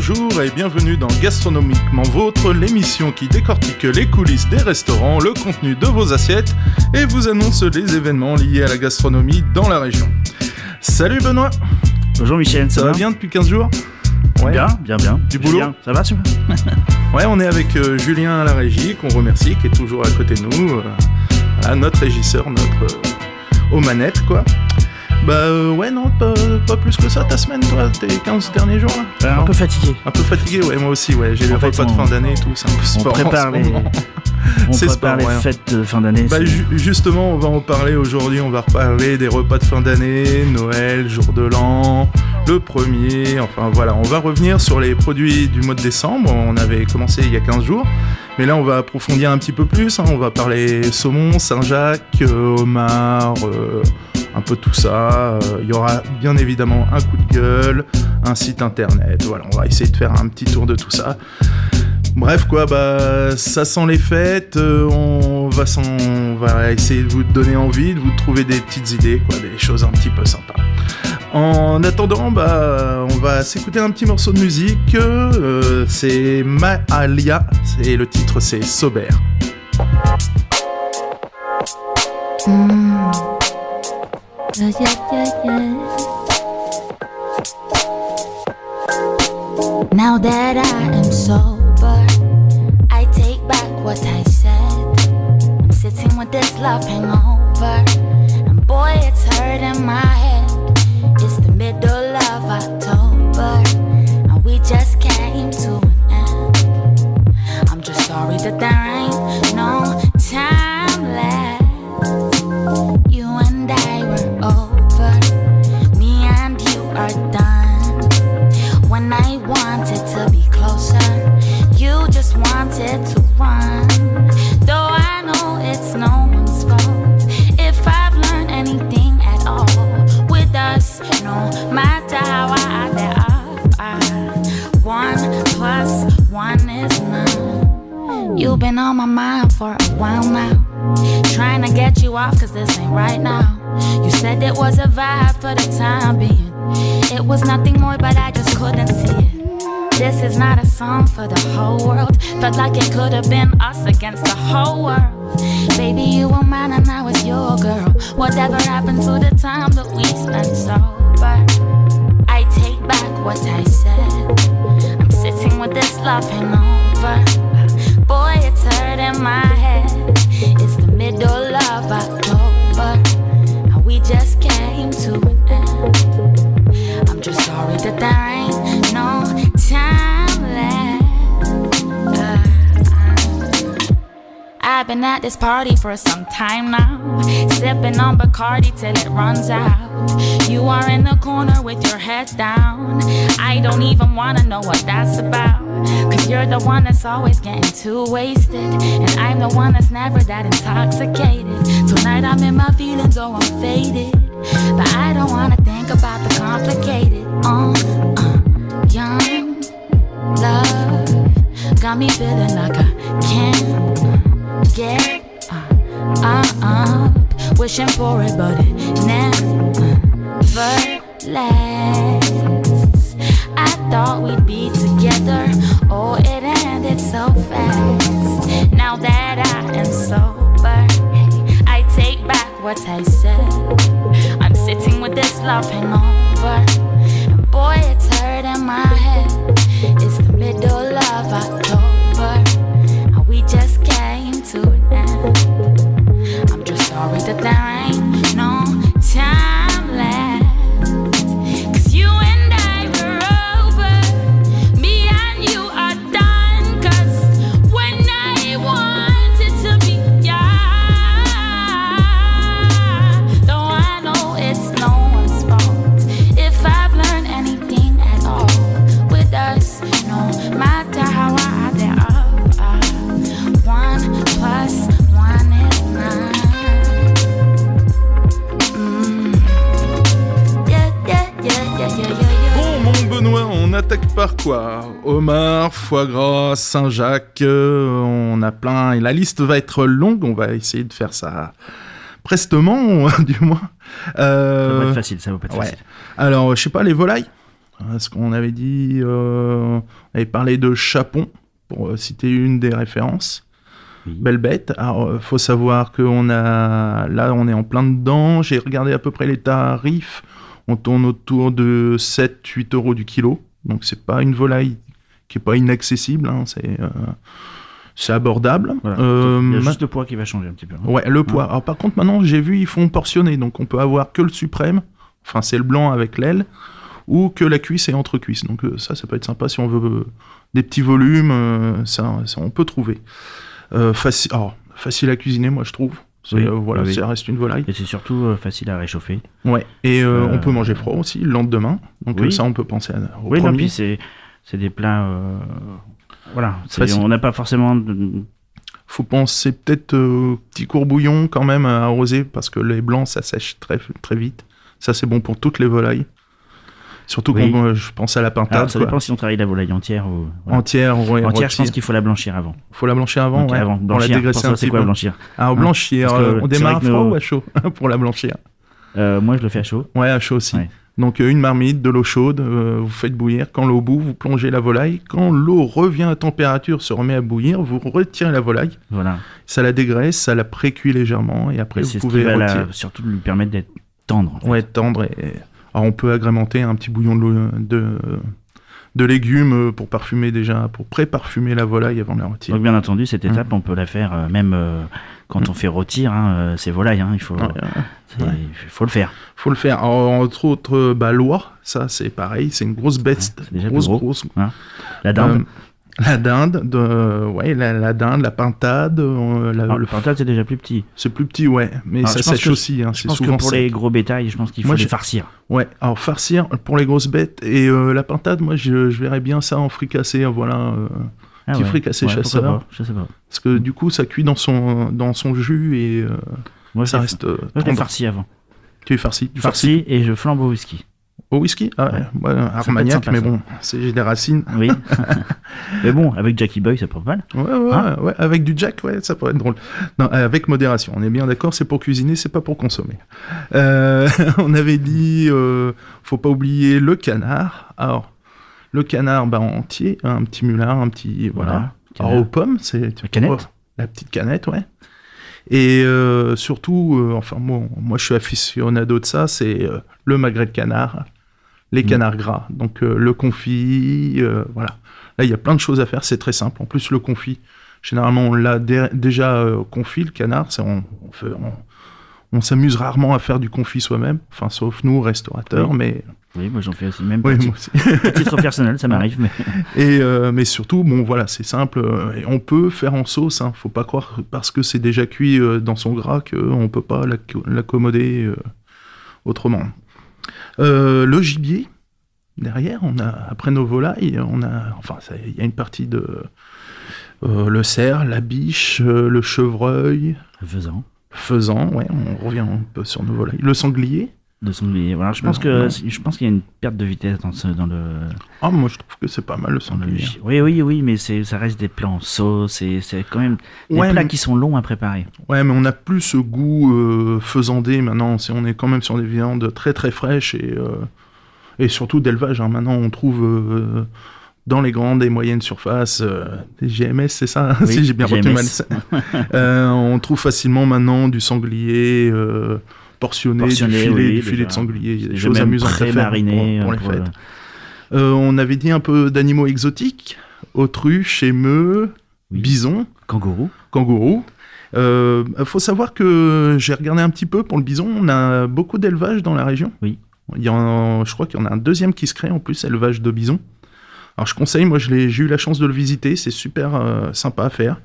Bonjour et bienvenue dans Gastronomiquement Vôtre, l'émission qui décortique les coulisses des restaurants, le contenu de vos assiettes et vous annonce les événements liés à la gastronomie dans la région. Salut Benoît. Bonjour Michel, ça va bien depuis 15 jours? Ouais. Bien. Du boulot? Julien, ça va super. Ouais, on est avec Julien à la régie, qu'on remercie, qui est toujours à côté de nous. Voilà, notre régisseur, aux manettes, quoi. Ouais, non, pas plus que ça ta semaine, toi, tes 15 derniers jours, là. Un peu fatigué. Un peu fatigué, ouais, moi aussi, ouais. J'ai les repas de fin d'année et tout, c'est un peu sport. On prépare les fêtes de fin d'année. Justement, on va en parler aujourd'hui, on va reparler des repas de fin d'année, Noël, jour de l'an, le premier, enfin voilà, on va revenir sur les produits du mois de décembre, on avait commencé il y a 15 jours, mais là on va approfondir un petit peu plus, on va parler saumon, Saint-Jacques, homard, un peu tout ça, il y aura bien évidemment un coup de gueule, un site internet, voilà, on va essayer de faire un petit tour de tout ça. Bref quoi, ça sent les fêtes, on va essayer de vous donner envie, de vous trouver des petites idées, quoi, des choses un petit peu sympas. En attendant, on va s'écouter un petit morceau de musique, c'est Mahalia, le titre c'est Sober. Now that I am sober, I take back what I said. I'm sitting with this love hangover, and boy, it's hurting my head. It's the middle of October, and we just came to an end. I'm just sorry that there ain't no time left. You and I were over, me and you are done. When I wanted to be closer, you just wanted to run. Though I know it's no one's fault, if I've learned anything at all with us, no matter how I add up, 1 + 1 is 9. You've been on my mind for a while now, trying to get you off cause this ain't right now. You said it was a vibe for the time being, it was nothing more but I just couldn't see it. This is not a song for the whole world, felt like it could have been us against the whole world. Baby, you were mine and I was your girl. Whatever happened to the time that we spent sober? I take back what I said, I'm sitting with this love hangover. Boy, it's hurting my head. It's the middle of October, and we just came to an end. I'm just sorry that there ain't no time left. I've been at this party for some time now, sipping on Bacardi till it runs out. You are in the corner with your head down, I don't even wanna know what that's about. Cause you're the one that's always getting too wasted, and I'm the one that's never that intoxicated. Tonight I'm in my feelings, oh I'm faded, but I don't wanna think about the complicated. Young love got me feeling like I can't get up, wishing for it but it never lasts. I thought we'd be together, oh it ended so fast. Now that I am sober, I take back what I said. I'm sitting with this love hangover, and boy it's hurting my head. It's the middle of October, and we just came to an end. I'm just sorry that there ain't no time left. Cause you and I were over, me and you are done. Cause when I wanted to be young, though I know it's no one's fault, if I've learned anything at all with us, no matter how I add it up, 1 + 1 is 9. Bon Benoît, on attaque par quoi? Homard, foie gras, Saint-Jacques, on a plein, et la liste va être longue, on va essayer de faire ça prestement, du moins. Ça va être facile, ça va pas être facile. Alors, je sais pas, les volailles? Ce qu'on avait dit, on avait parlé de Chapon, pour citer une des références. Oui. Belle bête. Alors, faut savoir là, on est en plein dedans. J'ai regardé à peu près les tarifs. On tourne autour de 7-8 euros du kilo. Donc, c'est pas une volaille qui est pas inaccessible. Hein. C'est abordable. Voilà. Il y a juste le poids qui va changer un petit peu. Hein. Ouais, le poids. Alors, par contre, maintenant, j'ai vu, ils font portionner. Donc, on peut avoir que le suprême. Enfin, c'est le blanc avec l'aile. Ou que la cuisse et entre-cuisse. Donc, ça peut être sympa si on veut des petits volumes. Ça, on peut trouver. Facile à cuisiner, moi, je trouve. Voilà, ça reste une volaille. Et c'est surtout facile à réchauffer. Ouais. Et on peut manger froid aussi le lendemain. Donc ça, on peut penser au premier. Non, puis c'est des plats. Voilà. On n'a pas forcément. Faut penser peut-être petit courbouillon quand même à arroser parce que les blancs ça sèche très très vite. Ça c'est bon pour toutes les volailles. Surtout quand je pense à la pintade. Alors, ça dépend si on travaille la volaille entière ou... Voilà. Entière, je pense qu'il faut la blanchir avant. Faut la blanchir avant, okay, avant. Pour la dégraisser un petit peu. Blanchir. Ah, blanchir, on démarre à froid ou à chaud pour la blanchir? Moi, je le fais à chaud. Ouais, à chaud aussi. Ouais. Donc, une marmite, de l'eau chaude, vous faites bouillir. Quand l'eau bout, vous plongez la volaille. Quand l'eau revient à température, se remet à bouillir, vous retirez la volaille. Voilà. Ça la dégraisse, ça la précuit légèrement. Et après, vous pouvez retirer. Surtout lui permettre d'être tendre. Ouais, tendre et... Alors on peut agrémenter un petit bouillon de légumes pour parfumer déjà, pour pré-parfumer la volaille avant de la retirer. Donc bien entendu, cette étape, on peut la faire même quand on fait rôtir ces volailles. Il faut le faire. Faut le faire. Alors, entre autres, l'oie, ça c'est pareil, c'est une grosse bête, grosse. La dinde. La dinde, la dinde, la pintade. Le pintade, c'est déjà plus petit. C'est plus petit, ouais, mais ça sèche aussi. Je pense que pour les gros bétails, je pense qu'il faut les farcir. Ouais, alors farcir pour les grosses bêtes. Et la pintade, moi, je verrais bien ça en fricassé, petit fricassé chasseur. Je sais pas. Parce que du coup, ça cuit dans son jus et ça reste. Moi, je l'ai farci avant. Tu es farci. Farci et je flambe au whisky. Au whisky? Armagnac, mais bon, j'ai des racines. Oui. Mais bon, avec Jackie Boy, ça peut être mal. Ouais, avec du Jack, ça pourrait être drôle. Non, avec modération, on est bien d'accord, c'est pour cuisiner, c'est pas pour consommer. On avait dit, faut pas oublier le canard. Alors, le canard, entier, un petit mulard, un petit, voilà. Alors, aux pommes, c'est... La canette. La petite canette, ouais. Et surtout, moi je suis aficionado de ça, c'est le magret de canard, les canards gras, donc le confit, voilà. Là, il y a plein de choses à faire, c'est très simple. En plus, le confit, généralement, on l'a déjà confit, le canard, on s'amuse rarement à faire du confit soi-même, enfin, sauf nous, restaurateurs, mais... Oui, moi j'en fais aussi, même moi aussi. À titre personnel, ça m'arrive. Mais surtout, c'est simple, et on peut faire en sauce, faut pas croire, parce que c'est déjà cuit dans son gras, qu'on peut pas l'accommoder autrement. Le gibier, derrière, après nos volailles, il y a une partie de le cerf, la biche, le chevreuil. Le faisan, ouais, on revient un peu sur nos volailles. Le sanglier. Voilà, je pense qu'il y a une perte de vitesse dans le... Ah, moi je trouve que c'est pas mal le sanglier. Oui, mais ça reste des plats en sauce, c'est quand même des plats qui sont longs à préparer. Ouais, mais on n'a plus ce goût faisandé maintenant, on est quand même sur des viandes très très fraîches et surtout d'élevage. Maintenant on trouve dans les grandes et moyennes surfaces, des GMS, c'est ça, oui, si j'ai bien retenu mal. On trouve facilement maintenant du sanglier... portionné, du filet de sanglier, il y a des choses amusantes à faire pour les fêtes. On avait dit un peu d'animaux exotiques, autruche, émeu, bison, kangourou. Faut savoir que j'ai regardé un petit peu pour le bison, on a beaucoup d'élevage dans la région. Oui. Je crois qu'il y en a un deuxième qui se crée en plus, élevage de bison. Alors je conseille, moi j'ai eu la chance de le visiter, c'est super sympa à faire.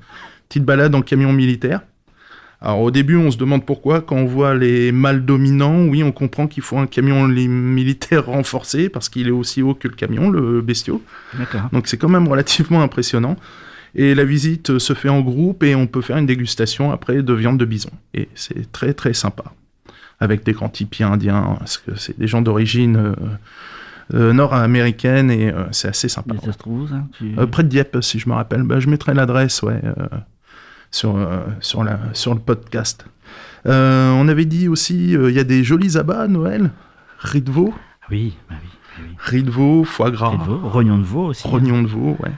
Petite balade en camion militaire. Alors au début, on se demande pourquoi. Quand on voit les mâles dominants, oui, on comprend qu'il faut un camion militaire renforcé, parce qu'il est aussi haut que le camion, le bestiau. D'accord. Donc c'est quand même relativement impressionnant. Et la visite se fait en groupe, et on peut faire une dégustation après de viande de bison. Et c'est très très sympa. Avec des grands tipis indiens, parce que c'est des gens d'origine nord-américaine, et c'est assez sympa. Et ça se trouve où, ça près de Dieppe, si je me rappelle. Je mettrai l'adresse, ouais. Sur le podcast. On avait dit aussi, il y a des jolis abats à Noël, riz de veau. Oui, bah oui. Riz de veau, foie gras. Riz de veau, rognon de veau aussi. Rognon de veau, ouais.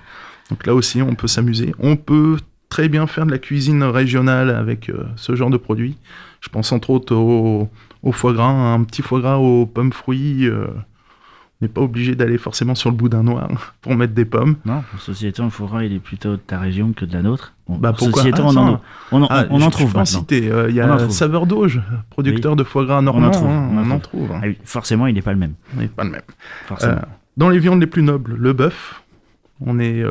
Donc là aussi, on peut s'amuser. On peut très bien faire de la cuisine régionale avec ce genre de produits. Je pense entre autres au foie gras, un petit foie gras aux pommes fruits. On n'est pas obligé d'aller forcément sur le boudin noir pour mettre des pommes. Non, ceci étant, le foie gras, il est plutôt de ta région que de la nôtre. Bon, bah pourquoi ceci étant, on en trouve je peux en maintenant. citer. Il y a Saveur d'Auge, producteur de foie gras normand. On en trouve. Ah oui, forcément, il n'est pas le même. Il n'est pas le même. Forcément. Dans les viandes les plus nobles, le bœuf. On est...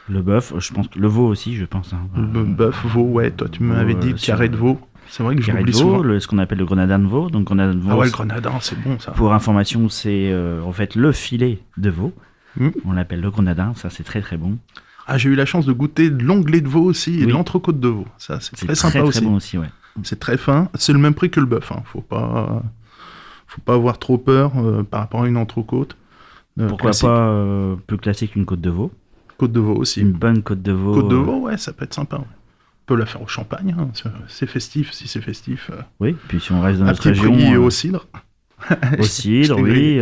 Le bœuf, je pense que le veau aussi, je pense. Hein. Le bœuf, veau, ouais. Toi, tu m'avais dit carré de veau. C'est vrai que je l'oublie souvent. Ce qu'on appelle le grenadin de veau. Donc, grenadin de veau, ah ouais, le grenadin, c'est bon ça. Pour information, c'est en fait le filet de veau. On l'appelle le grenadin, ça c'est très très bon. Ah, j'ai eu la chance de goûter de l'onglet de veau aussi et de l'entrecôte de veau. Ça, c'est très sympa aussi. C'est bon aussi, ouais. C'est très fin. C'est le même prix que le bœuf. Hein. Faut pas avoir trop peur par rapport à une entrecôte. Pourquoi classique. pas plus classique qu'une côte de veau. Côte de veau aussi. Une bonne côte de veau. Côte de veau, ouais, ça peut être sympa. Ouais. On peut la faire au champagne, hein. C'est festif, si c'est festif. Oui, puis si on reste dans notre région... au cidre. Au cidre, oui.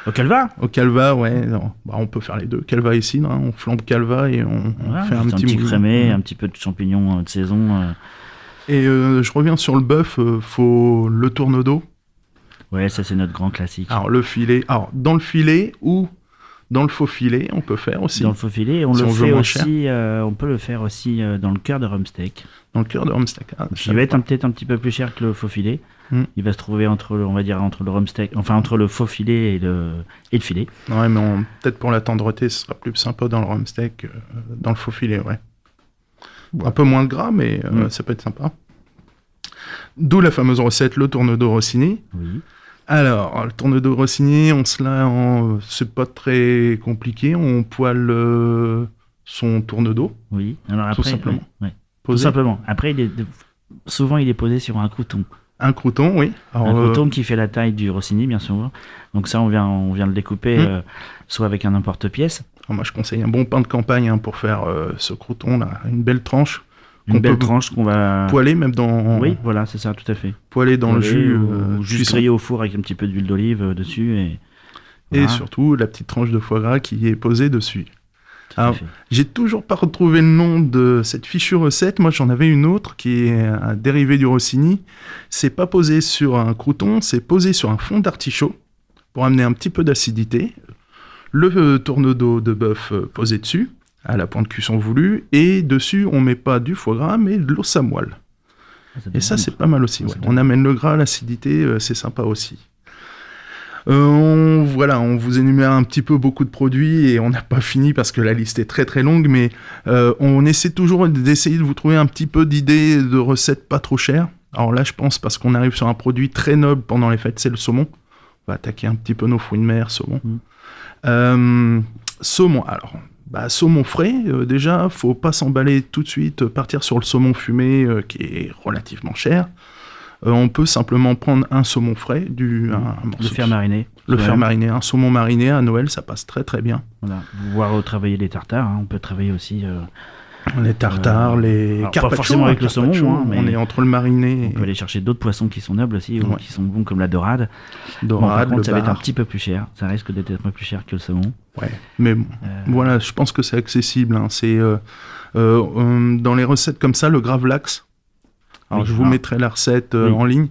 Au calva. Au calva, ouais. Bah, on peut faire les deux, calva et cidre. Hein. On flambe calva et on fait un petit crémé, un petit peu de champignons de saison. Et je reviens sur le bœuf, faut le tourne-dos. Ouais, ça c'est notre grand classique. Alors le filet, dans le filet ou dans le faux filet, on peut faire aussi. Dans le faux filet, on peut le faire aussi dans le cœur de rhum steak. Dans le cœur de rhum steak. Il va être peut-être un petit peu plus cher que le faux filet. Il va se trouver entre le rhum steak, enfin entre le faux filet et le filet. Ouais, mais peut-être pour la tendreté, ce sera plus sympa dans le rhum steak, dans le faux filet, ouais. Un peu moins de gras, mais ça peut être sympa. D'où la fameuse recette, le tourne-dos Rossini. Oui. Alors, le tourne-dos Rossini, c'est pas très compliqué. On poêle son tourne-dos. Oui, alors après, tout simplement. Ouais. Tout simplement. Après, souvent, il est posé sur un crouton. Un crouton, oui. Alors, un crouton qui fait la taille du Rossini, bien sûr. Donc ça, on vient le découper soit avec un emporte-pièce. Alors moi, je conseille un bon pain de campagne pour faire ce crouton-là. Une belle tranche. Une belle tranche qu'on va... Poêler même dans... Oui, voilà, c'est ça, tout à fait. Poêler dans le jus. Juste griller au four avec un petit peu d'huile d'olive dessus. Et voilà. Et surtout, la petite tranche de foie gras qui est posée dessus. Alors, j'ai toujours pas retrouvé le nom de cette fichue recette. Moi, j'en avais une autre qui est un dérivé du Rossini. C'est pas posé sur un crouton, c'est posé sur un fond d'artichaut pour amener un petit peu d'acidité. Le tourne-dos de bœuf posé dessus, à la pointe cuisson voulue, et dessus, on met pas du foie gras, mais de l'os à moelle. Et ça, c'est pas mal aussi. Ouais. On amène le gras, l'acidité, c'est sympa aussi. On vous énumère un petit peu beaucoup de produits et on n'a pas fini parce que la liste est très très longue, mais on essaie toujours d'essayer de vous trouver un petit peu d'idées de recettes pas trop chères. Alors là, je pense parce qu'on arrive sur un produit très noble pendant les fêtes, c'est le saumon. On va attaquer un petit peu nos fruits de mer, saumon. Saumon, alors... saumon frais, déjà, faut pas s'emballer tout de suite, partir sur le saumon fumé qui est relativement cher. On peut simplement prendre un saumon frais, le faire mariner. Un saumon mariné à Noël, ça passe très très bien. Voilà. Voir travailler les tartares, on peut travailler aussi... les tartares, les carpaccio. Pas forcément avec le saumon, mais on est entre le mariné. On peut aller chercher d'autres poissons qui sont nobles aussi, ou qui sont bons comme la dorade. Par contre, ça va être un petit peu plus cher. Ça risque d'être un peu plus cher que le saumon. Ouais, mais voilà, je pense que c'est accessible. Hein. C'est dans les recettes comme ça, le gravlax. Alors, je vous mettrai la recette en ligne.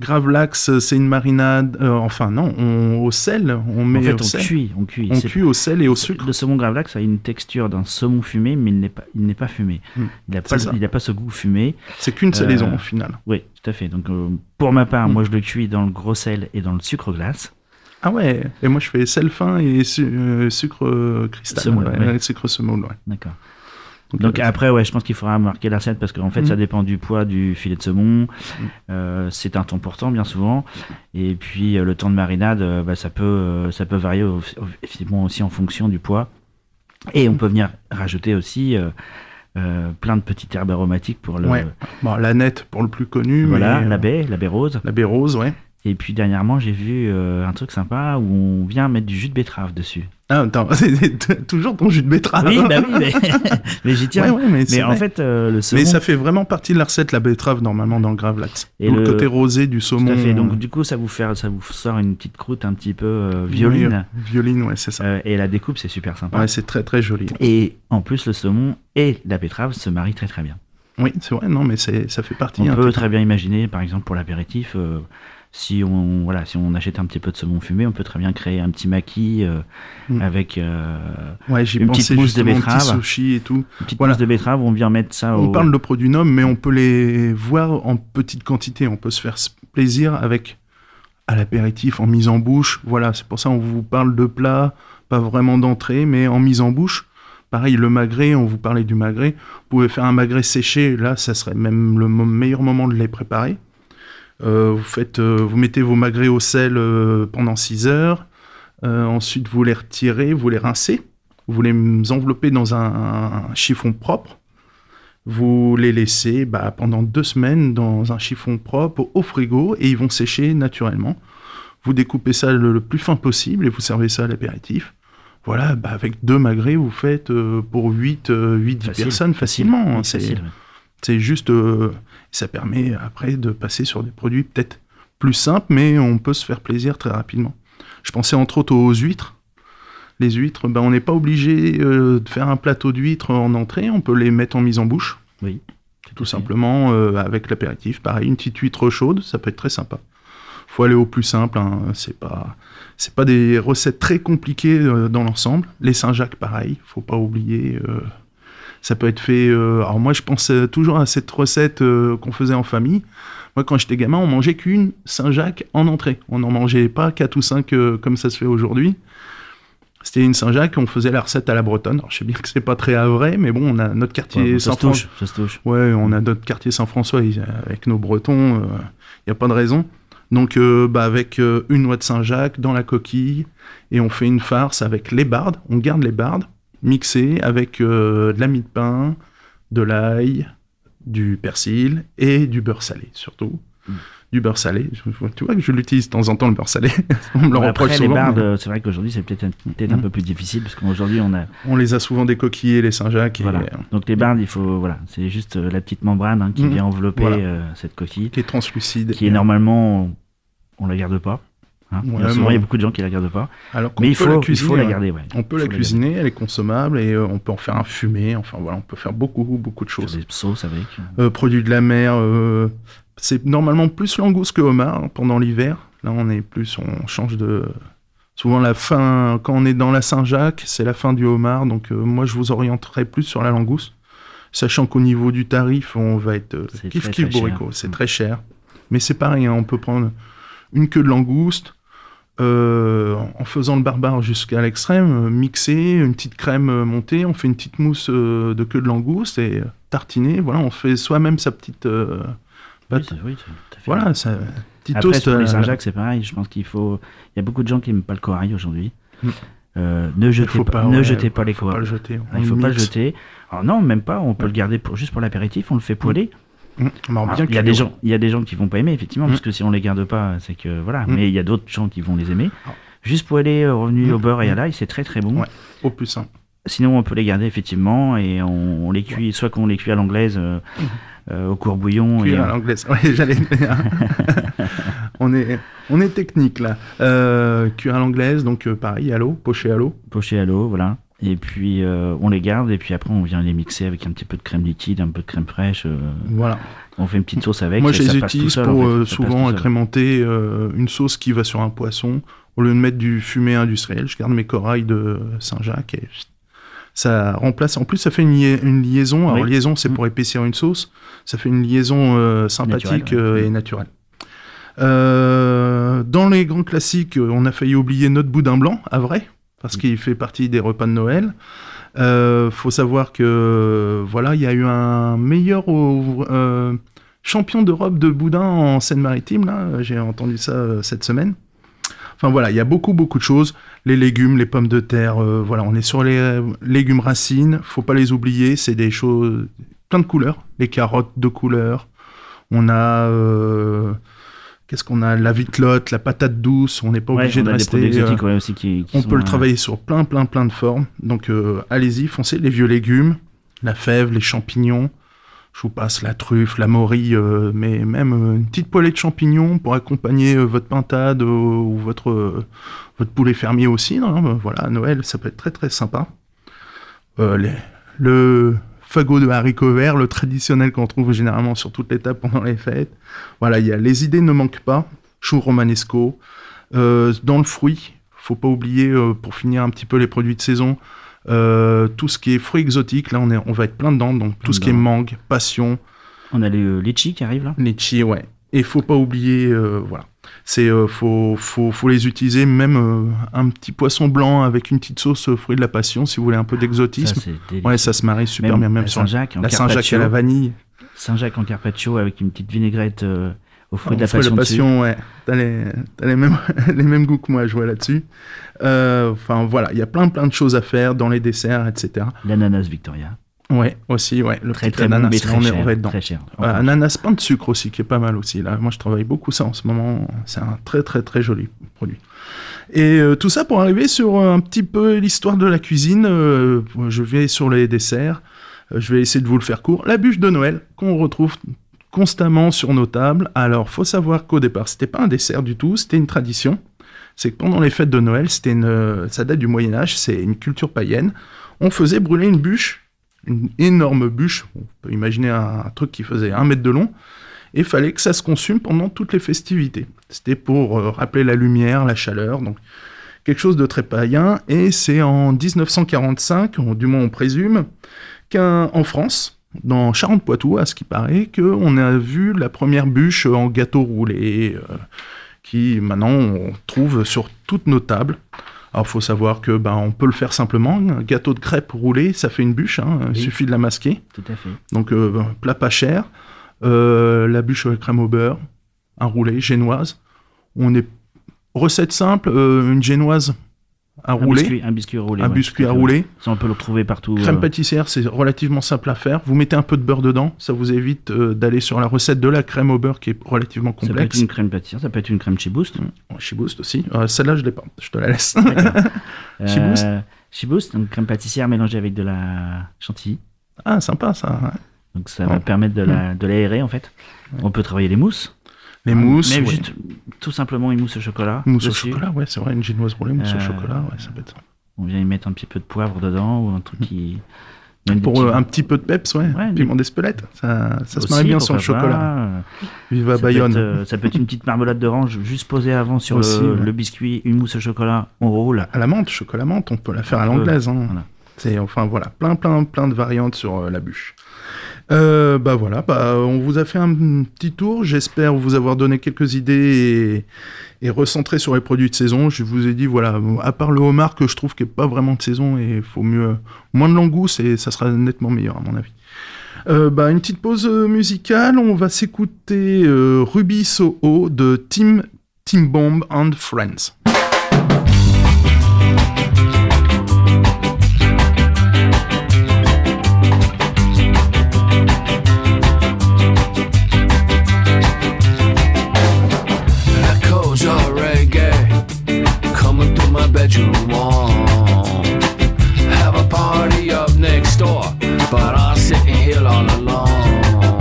Gravlax, c'est une marinade. Au sel. On cuit au sel et au sucre. Le saumon gravlax a une texture d'un saumon fumé, mais il n'est pas fumé. Il n'a pas ce goût fumé. C'est qu'une salaison au final. Oui, tout à fait. Donc, pour ma part, moi, je le cuis dans le gros sel et dans le sucre glace. Ah ouais. Et moi, je fais sel fin et sucre cristal. Semoule, sucre semoule, ouais. D'accord. Donc après, je pense qu'il faudra marquer la recette parce qu'en fait, ça dépend du poids du filet de saumon. C'est un temps pour temps, bien souvent. Et puis, le temps de marinade, ça peut varier effectivement aussi en fonction du poids. Et on peut venir rajouter aussi plein de petites herbes aromatiques pour le... Ouais. Bon, l'aneth pour le plus connu. Voilà, la baie rose. La baie rose, ouais. Et puis dernièrement, j'ai vu un truc sympa où on vient mettre du jus de betterave dessus. Ah, attends, c'est toujours ton jus de betterave. Oui, bah oui, mais j'y tiens. Ouais, mais en fait, le saumon... Mais ça fait vraiment partie de la recette, la betterave, normalement, dans le gravlax. Et le côté rosé du saumon. Tout à fait. Donc, du coup, ça vous sort une petite croûte un petit peu violine. Oui, violine, ouais, c'est ça. Et la découpe, c'est super sympa. Ouais, c'est très, très joli. Et en plus, le saumon et la betterave se marient très, très bien. Oui, c'est vrai, non, mais ça fait partie. On peut très bien imaginer, par exemple, pour l'apéritif... Si on achète un petit peu de saumon fumé, on peut très bien créer un petit maquis avec une petite mousse de betterave, un petit sushi et tout. Une petite mousse de betterave, on vient mettre ça On parle de produits nobles, mais on peut les voir en petite quantité. On peut se faire plaisir avec à l'apéritif, en mise en bouche. Voilà, c'est pour ça qu'on vous parle de plats, pas vraiment d'entrée, mais en mise en bouche. Pareil, le magret, on vous parlait du magret. Vous pouvez faire un magret séché, là, ça serait même le meilleur moment de les préparer. Vous mettez vos magrets au sel pendant 6 heures. Ensuite, vous les retirez, vous les rincez. Vous les enveloppez dans un chiffon propre. Vous les laissez pendant 2 semaines dans un chiffon propre au frigo et ils vont sécher naturellement. Vous découpez ça le plus fin possible et vous servez ça à l'apéritif. Voilà, avec 2 magrets, vous faites pour 8 personnes facilement. Oui, facile. C'est juste, ça permet après de passer sur des produits peut-être plus simples, mais on peut se faire plaisir très rapidement. Je pensais entre autres aux huîtres. Les huîtres, on n'est pas obligé de faire un plateau d'huîtres en entrée, on peut les mettre en mise en bouche. Oui. Tout simplement avec l'apéritif. Pareil, une petite huître chaude, ça peut être très sympa. Faut aller au plus simple, hein. C'est pas des recettes très compliquées dans l'ensemble. Les Saint-Jacques, pareil, faut pas oublier... Ça peut être fait... alors moi, je pense toujours à cette recette qu'on faisait en famille. Moi, quand j'étais gamin, on mangeait qu'une Saint-Jacques en entrée. On n'en mangeait pas 4 ou 5 comme ça se fait aujourd'hui. C'était une Saint-Jacques, on faisait la recette à la bretonne. Alors, je sais bien que c'est pas très vrai, mais bon, on a notre quartier Saint-François. Ça se touche. Ouais, on a notre quartier Saint-François avec nos Bretons. Il n'y a pas de raison. Donc, avec une noix de Saint-Jacques dans la coquille, et on fait une farce avec les bardes. On garde les bardes. Mixé avec de la mie de pain, de l'ail, du persil et du beurre salé, surtout. Du beurre salé. Tu vois que je l'utilise de temps en temps, le beurre salé. On me le reproche après, souvent. Les bardes, c'est vrai qu'aujourd'hui, c'est peut-être un peu plus difficile, parce qu'aujourd'hui, on les a souvent décoquillés, les Saint-Jacques. Voilà. Donc les bardes, c'est juste la petite membrane qui vient envelopper cette coquille. Qui est translucide. Qui est normalement, on la garde pas. Souvent, il y a beaucoup de gens qui la gardent pas. Mais il faut la garder. Ouais. On peut la cuisiner, elle est consommable et on peut en faire un fumé. Enfin voilà, on peut faire beaucoup de choses. Faire des sauces avec. Produits de la mer. C'est normalement plus langouste que homard pendant l'hiver. Là, on change de. Souvent la fin, quand on est dans la Saint-Jacques, c'est la fin du homard. Donc moi, je vous orienterai plus sur la langouste, sachant qu'au niveau du tarif, on va être kiff bourricot. C'est très cher, mais c'est pareil. On peut prendre une queue de langouste. En faisant le barbare jusqu'à l'extrême, mixer, une petite crème montée, on fait une petite mousse de queue de langouste et tartiner. Voilà, on fait soi-même sa petite pâte. Oui, tout à fait. Voilà, ça. Petit après, toast. Pour les Saint-Jacques, c'est pareil. Je pense il y a beaucoup de gens qui n'aiment pas le corail aujourd'hui. Ne jetez pas les corails. Il faut pas le jeter. Alors non, même pas. On peut le garder juste pour l'apéritif. On le fait poêler. Il y a des gens qui vont pas aimer, effectivement, parce que si on les garde pas, c'est que voilà. Mais il y a d'autres gens qui vont les aimer. Juste poêler, revenu au beurre et à l'ail, c'est très très bon. Ouais, au plus simple. Sinon, on peut les garder effectivement et on les cuit, soit qu'on les cuit à l'anglaise au courbouillon. Cuire à l'anglaise. Ouais, j'allais dire. on est technique là. Cuire à l'anglaise, donc pareil, à l'eau, poché à l'eau. Poché à l'eau, voilà. Et puis on les garde et puis après on vient les mixer avec un petit peu de crème liquide, un peu de crème fraîche. Voilà. On fait une petite sauce avec. Moi je les utilise pour souvent agrémenter une sauce qui va sur un poisson. Au lieu de mettre du fumé industriel, je garde mes corails de Saint-Jacques et ça remplace. En plus ça fait une liaison. Alors liaison c'est pour épaissir une sauce. Ça fait une liaison sympathique et naturelle. Dans les grands classiques, on a failli oublier notre boudin blanc, à vrai. Parce qu'il fait partie des repas de Noël. Faut savoir que voilà, il y a eu un meilleur champion d'Europe de boudin en Seine-Maritime. Là, j'ai entendu ça cette semaine. Enfin voilà, il y a beaucoup de choses. Les légumes, les pommes de terre. Voilà, on est sur les légumes racines. Faut pas les oublier. C'est des choses plein de couleurs. Les carottes de couleurs. On a Qu'est-ce qu'on a? La vitlotte, la patate douce, on n'est pas obligé de rester... des produits exotiques aussi qui on peut le travailler sur plein de formes. Donc allez-y, foncez. Les vieux légumes, la fève, les champignons. Je vous passe la truffe, la morille, mais même une petite poêlée de champignons pour accompagner votre pintade ou votre poulet fermier aussi. Voilà, à Noël, ça peut être très très sympa. Le fagot de haricots verts, le traditionnel qu'on trouve généralement sur toutes les tables pendant les fêtes. Voilà, les idées ne manquent pas. Chou romanesco. Dans le fruit, faut pas oublier, pour finir un petit peu les produits de saison, tout ce qui est fruits exotiques, là on va être plein dedans, donc tout ce qui est mangue, passion. On a les litchis qui arrivent là. Litchis, ouais. Et faut pas oublier, voilà. Faut les utiliser, même un petit poisson blanc avec une petite sauce fruit de la passion, si vous voulez un peu d'exotisme. Ça se marie super bien, même sur Saint-Jacques, la Saint-Jacques à la vanille. Saint-Jacques en carpaccio avec une petite vinaigrette aux fruits de la passion. Ouais. T'as les mêmes goûts que moi, je vois là-dessus. Voilà, il y a plein de choses à faire dans les desserts, etc. L'ananas Victoria. Ouais, aussi, ouais. Le très ananas, bon, on va être dedans. Très cher. Ananas pain de sucre aussi, qui est pas mal aussi. Là, moi, je travaille beaucoup ça en ce moment. C'est un très, très, très joli produit. Et tout ça pour arriver sur un petit peu l'histoire de la cuisine. Je vais sur les desserts. Je vais essayer de vous le faire court. La bûche de Noël, qu'on retrouve constamment sur nos tables. Alors, faut savoir qu'au départ, c'était pas un dessert du tout, c'était une tradition. C'est que pendant les fêtes de Noël, ça date du Moyen-Âge, c'est une culture païenne. On faisait brûler une bûche, une énorme bûche. On peut imaginer un truc qui faisait 1 mètre de long. Et il fallait que ça se consume pendant toutes les festivités. C'était pour rappeler la lumière, la chaleur, donc quelque chose de très païen. Et c'est en 1945, du moins on présume, qu'en France, dans Charentes-Poitou, à ce qui paraît, qu'on a vu la première bûche en gâteau roulé, qui maintenant on trouve sur toutes nos tables. Alors il faut savoir que on peut le faire simplement. Un gâteau de crêpes roulé, ça fait une bûche, il suffit de la masquer. Tout à fait. Donc plat pas cher. La bûche avec crème au beurre, un roulé, génoise. Recette simple, une génoise à rouler. Un biscuit roulé. Un biscuit à rouler. Ça, on peut le retrouver partout. Crème pâtissière, c'est relativement simple à faire. Vous mettez un peu de beurre dedans, ça vous évite d'aller sur la recette de la crème au beurre qui est relativement complexe. Ça peut être une crème pâtissière, ça peut être une crème Chiboost. Chiboost aussi. Celle-là, je l'ai pas. Je te la laisse. Chiboost. Chiboost, donc crème pâtissière mélangée avec de la chantilly. Ah, sympa ça. Ouais. Donc ça va permettre de l'aérer en fait. Ouais. On peut travailler les mousses. Les mousses, même juste tout simplement une mousse au chocolat. Mousse au chocolat, ouais, c'est vrai, une génoise roulée, mousse au chocolat, ouais, ça peut être ça. On vient y mettre un petit peu de poivre dedans ou un truc qui... Pour un petit peu de peps, ouais, piment d'Espelette, ça se marie bien sur le chocolat. Viva Bayonne. Ça peut être une petite marmelade d'orange juste posée avant sur le biscuit, une mousse au chocolat, on roule. À la menthe, chocolat menthe, on peut la faire à l'anglaise. Voilà. C'est, plein de variantes sur la bûche. On vous a fait un petit tour. J'espère vous avoir donné quelques idées et recentré sur les produits de saison. Je vous ai dit, voilà, à part le homard que je trouve qu'il n'est pas vraiment de saison et il faut moins de langouste et ça sera nettement meilleur à mon avis. Une petite pause musicale. On va s'écouter Ruby Soho de Tim Bomb and Friends. Bedroom wall. Have a party up next door, but I'm sitting here all alone.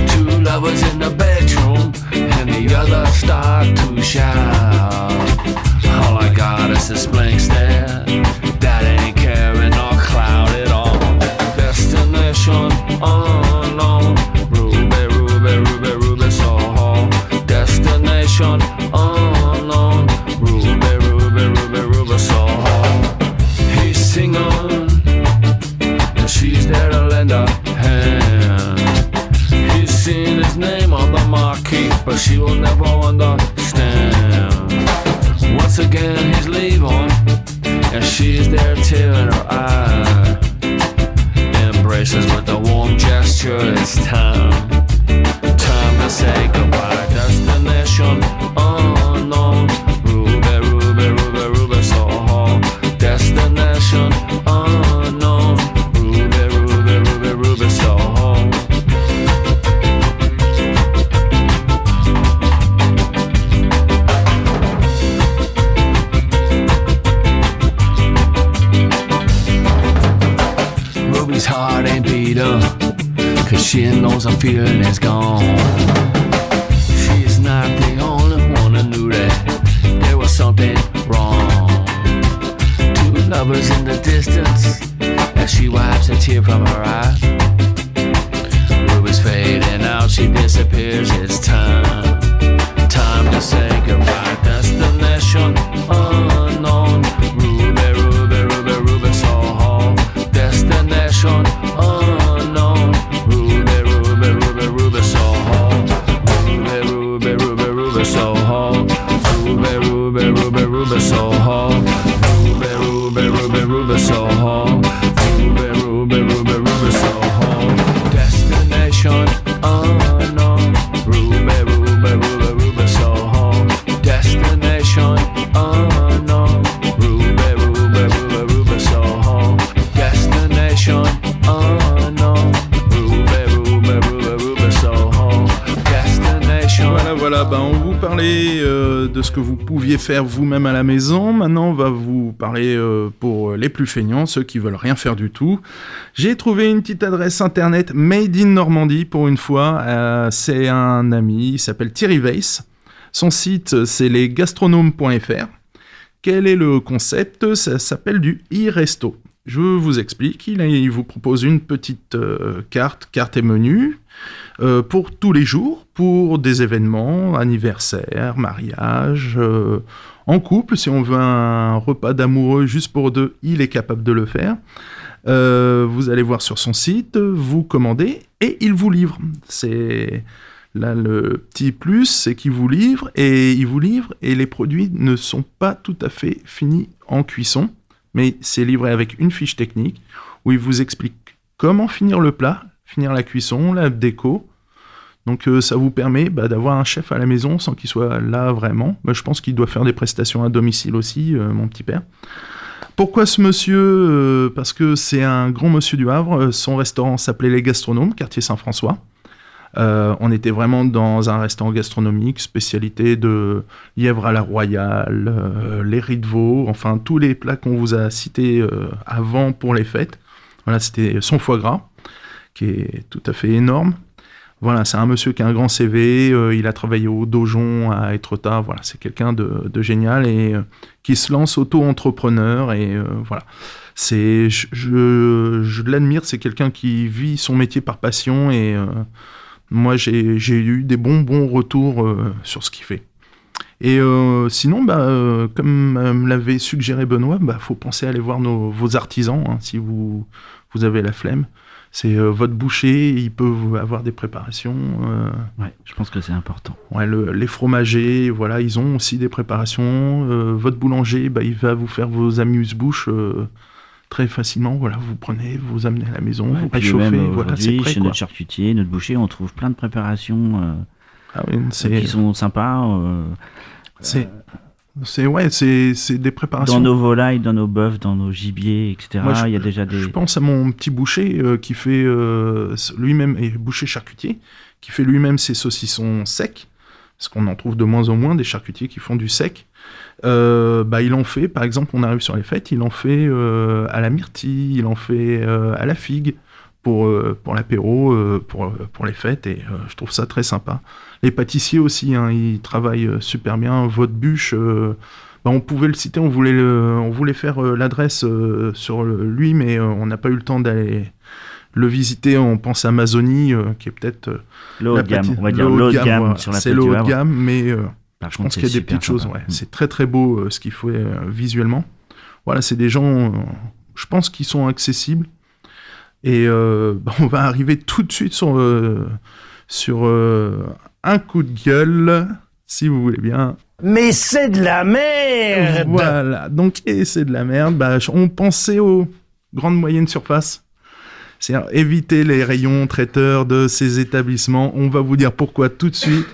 Two lovers in the bedroom, and the other start to shout. All I got is this blank stare that ain't carrying no cloud at all. Destination unknown. Ruby, Ruby, Ruby, Ruby Soho. Destination unknown. Ruby, Ruby Soho. He's singing, and she's there to lend a hand. He's seen his name on the marquee, but she will never understand. Once again he's leaving, and she's there tearing her eye. Embraces with a warm gesture, it's time to say goodbye. Destination unknown. Ruby, Ruby, Ruby, Ruby Soho. Destination unknown. Ruby, Ruby, Ruby, Ruby Soho. 'cause she knows the feeling is gone. She's not the only one who knew that there was something wrong. Two lovers in the distance as she wipes a tear from her eye. Ruby's fading out, she disappears, it's time. Time to say goodbye, destination unknown. Ruby, Ruby, Ruby, Ruby, Soho. Destination unknown. Ruby, Ruby, Ruby, Ruby, Soho. Ruby, Ruby, Ruby, Ruby, Soho. Ruby, Ruby, Ruby, Ruby, Soho. Ruby, Ruby, Ruby, Ruby, Soho. Ruby, Ruby, Ruby, Ruby, Soho. Destination unknown. Ruby, Ruby, Ruby, Ruby, Soho. Destination unknown. Ruby, Ruby, Ruby, Ruby, Soho. Destination unknown. Ruby, Ruby, Ruby, Ruby, Soho. Destination. Voilà, on vous parlait de ce que vous pouviez faire vous-même à la maison. Maintenant, on va vous parler pour les plus feignants, ceux qui veulent rien faire du tout. J'ai trouvé une petite adresse internet Made in Normandie pour une fois. C'est un ami, il s'appelle Thierry Weiss. Son site, c'est lesgastronomes.fr. Quel est le concept ? Ça s'appelle du e-resto. Je vous explique. Il vous propose une petite carte et menu pour tous les jours, pour des événements, anniversaires, mariages, en couple. Si on veut un repas d'amoureux juste pour deux, il est capable de le faire. Vous allez voir sur son site, vous commandez et il vous livre. C'est là le petit plus, c'est qu'il vous livre et les produits ne sont pas tout à fait finis en cuisson, mais c'est livré avec une fiche technique où il vous explique comment finir le plat, finir la cuisson, la déco. Donc ça vous permet d'avoir un chef à la maison sans qu'il soit là vraiment. Je pense qu'il doit faire des prestations à domicile aussi, mon petit père. Pourquoi ce monsieur ? Parce que c'est un grand monsieur du Havre. Son restaurant s'appelait Les Gastronomes, quartier Saint-François. On était vraiment dans un restaurant gastronomique, spécialité de lièvre à la royale, les riz de veau, enfin tous les plats qu'on vous a cités avant pour les fêtes. Voilà, c'était son foie gras, qui est tout à fait énorme. Voilà, c'est un monsieur qui a un grand CV, il a travaillé au Dojon à Étretat, voilà, c'est quelqu'un de génial et qui se lance auto-entrepreneur et voilà. Je l'admire, c'est quelqu'un qui vit son métier par passion et moi j'ai eu des bons retours sur ce qu'il fait. Et sinon, comme me l'avait suggéré Benoît, faut penser à aller voir vos artisans, hein, si vous avez la flemme. C'est votre boucher, il peut avoir des préparations. Ouais, je pense que c'est important. Ouais, les fromagers, voilà, ils ont aussi des préparations. Votre boulanger, il va vous faire vos amuse-bouches très facilement. Voilà, vous prenez, vous amenez à la maison, vous réchauffez. Voilà, c'est prêt, chez notre charcutier, notre boucher, on trouve plein de préparations qui sont sympas. C'est des préparations. Dans nos volailles, dans nos bœufs, dans nos gibiers, etc. Moi, il y a déjà des. Je pense à mon petit boucher qui fait lui-même, et boucher charcutier, qui fait lui-même ses saucissons secs, parce qu'on en trouve de moins en moins des charcutiers qui font du sec. Il en fait, par exemple, on arrive sur les fêtes, il en fait à la myrtille, il en fait à la figue pour l'apéro, pour les fêtes, et je trouve ça très sympa. Les pâtissiers aussi, hein, ils travaillent super bien. Votre bûche, on pouvait le citer, on voulait faire l'adresse sur lui, mais on n'a pas eu le temps d'aller le visiter. On pense à Amazonie, qui est peut-être le haut de gamme, on va dire le haut de gamme sur la c'est le haut de gamme, mais je pense qu'il y a des petites sympa. choses. Ouais. C'est très très beau ce qu'il fait visuellement. Voilà, c'est des gens, je pense, qui sont accessibles. Et on va arriver tout de suite sur un coup de gueule, si vous voulez bien. Mais c'est de la merde! Voilà, donc, et c'est de la merde. On pensait aux grandes moyennes surfaces. C'est-à-dire éviter les rayons traiteurs de ces établissements. On va vous dire pourquoi tout de suite.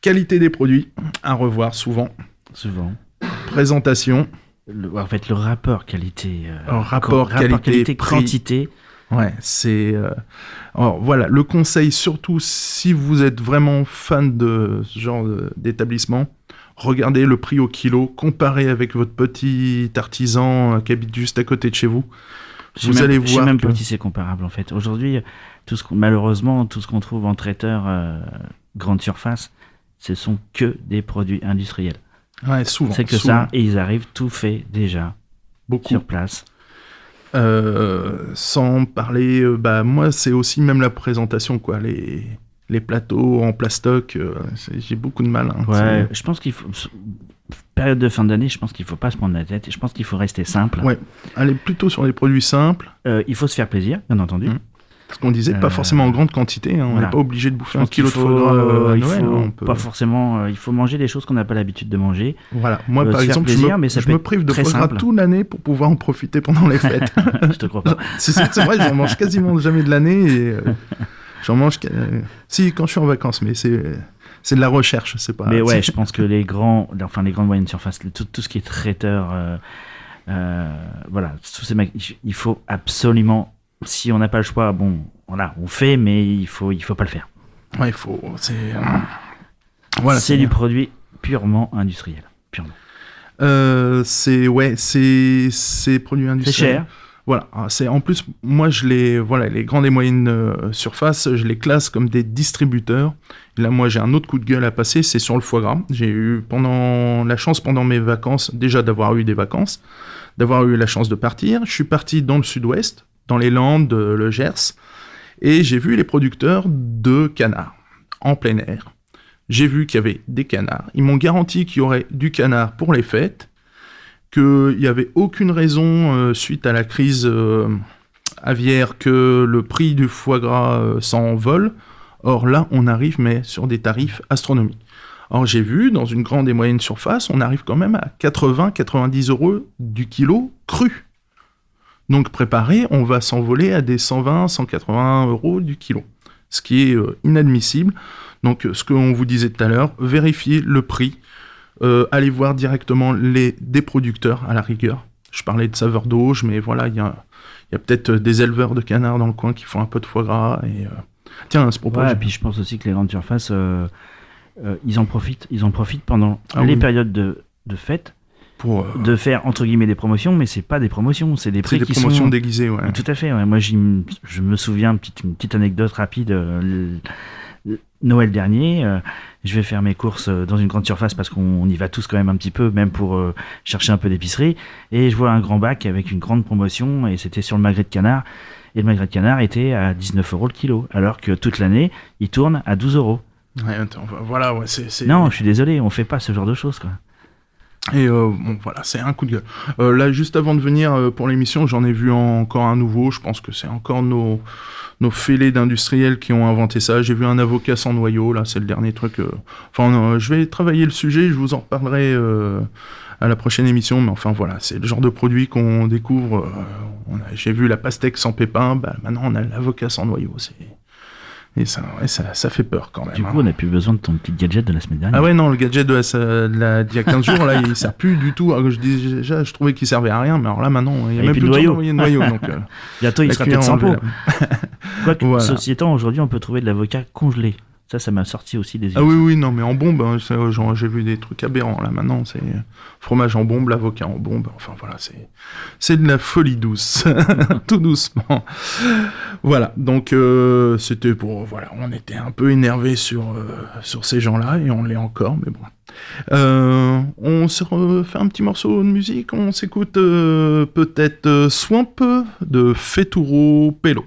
Qualité des produits, à revoir souvent. Présentation. Le rapport qualité. Rapport qualité, quantité. Ouais, c'est... Alors voilà, le conseil, surtout si vous êtes vraiment fan de ce genre d'établissement, regardez le prix au kilo, comparez avec votre petit artisan qui habite juste à côté de chez vous. Vous allez Je sais voir même que- pas si c'est comparable en fait. Aujourd'hui, malheureusement, tout ce qu'on trouve en traiteur grande surface, ce sont que des produits industriels. Ouais, souvent. C'est que souvent. ça, et ils arrivent tout fait déjà Beaucoup. sur place. Sans parler, moi, c'est aussi même la présentation, quoi. Les plateaux en plastoc, j'ai beaucoup de mal. Hein, Ouais, je pense qu'il faut. Période de fin d'année, je pense qu'il faut pas se prendre la tête. Je pense qu'il faut rester simple. Ouais, aller plutôt sur les produits simples. Il faut se faire plaisir, bien entendu. Ce qu'on disait, pas forcément en grande quantité. Hein, on n'est voilà. pas obligé de bouffer Je un pense qu'il kilo de faut, foie gras à il Noël. faut Hein, on peut- pas forcément. Il faut manger des choses qu'on n'a pas l'habitude de manger. Voilà, moi se par faire exemple, plaisir, mais ça je peut me être prive de très foie gras simple. toute l'année pour pouvoir en profiter pendant les fêtes. Je te crois pas. C'est vrai, j'en mange quasiment jamais de l'année. Et, j'en mange. Si, quand je suis en vacances, mais c'est de la recherche, c'est pas. Mais ouais, je pense que les grandes moyennes surfaces, tout ce qui est traiteur, voilà, tous ces il faut absolument, si on n'a pas le choix, bon, voilà, on fait, mais il faut pas le faire. Ouais, il faut. Voilà, c'est du produit purement industriel, purement. C'est produits industriels. C'est cher. Voilà, c'est en plus moi les grandes et moyennes surfaces, je les classe comme des distributeurs. Et là moi j'ai un autre coup de gueule à passer, c'est sur le foie gras. J'ai eu la chance pendant mes vacances déjà d'avoir eu des vacances, d'avoir eu la chance de partir. Je suis parti dans le sud-ouest, dans les Landes, le Gers, et j'ai vu les producteurs de canards en plein air. J'ai vu qu'il y avait des canards. Ils m'ont garanti qu'il y aurait du canard pour les fêtes, qu'il n'y avait aucune raison, suite à la crise aviaire, que le prix du foie gras s'envole. Or là, on arrive mais sur des tarifs astronomiques. Or j'ai vu, dans une grande et moyenne surface, on arrive quand même à 80-90 € du kilo cru. Donc préparé, on va s'envoler à des 120-180 € du kilo. Ce qui est inadmissible. Donc ce qu'on vous disait tout à l'heure, vérifiez le prix. Allez voir directement des producteurs à la rigueur. Je parlais de saveur d'auge, mais voilà, il y a peut-être des éleveurs de canards dans le coin qui font un peu de foie gras. Et tiens, à ce propos. Ouais, et puis je pense aussi que les grandes surfaces, ils en profitent pendant les oui. périodes de fête pour de faire entre guillemets des promotions, mais c'est pas des promotions, c'est des prix des qui promotions sont déguisées, ouais. Tout à fait. Ouais. Moi, je me souviens une petite anecdote rapide. Noël dernier, je vais faire mes courses dans une grande surface parce qu'on y va tous quand même un petit peu, même pour chercher un peu d'épicerie. Et je vois un grand bac avec une grande promotion et c'était sur le magret de canard. Et le magret de canard était à 19 € le kilo, alors que toute l'année, il tourne à 12 €. Ouais, attends, voilà, ouais, c'est... Non, je suis désolé, on fait pas ce genre de choses, quoi. Et bon, voilà, c'est un coup de gueule. Là, juste avant de venir pour l'émission, j'en ai vu encore un nouveau. Je pense que c'est encore nos fêlés d'industriels qui ont inventé ça. J'ai vu un avocat sans noyau, là, c'est le dernier truc. Je vais travailler le sujet, je vous en reparlerai à la prochaine émission. Mais enfin, voilà, c'est le genre de produit qu'on découvre. J'ai vu la pastèque sans pépins, maintenant on a l'avocat sans noyau. Et ça fait peur quand même. Du coup, on n'a plus besoin de ton petit gadget de la semaine dernière. Ah ouais, non, le gadget d'il y a 15 jours, là, il sert plus du tout. Alors que je trouvais qu'il servait à rien, mais alors là, maintenant, il n'y a même plus de noyau. Donc, bientôt, il sera peut-être sans peau. Quoique, voilà. Ceci étant, aujourd'hui, on peut trouver de l'avocat congelé. Ça m'a sorti aussi des yeux. Ah oui, non, mais en bombe, hein, j'ai vu des trucs aberrants, là, maintenant, c'est fromage en bombe, l'avocat en bombe, enfin, voilà, c'est de la folie douce, tout doucement. Voilà, donc, c'était pour, voilà, on était un peu énervés sur ces gens-là, et on l'est encore, mais bon. On se refait un petit morceau de musique, on s'écoute peut-être Swamp de Feturo Pelo.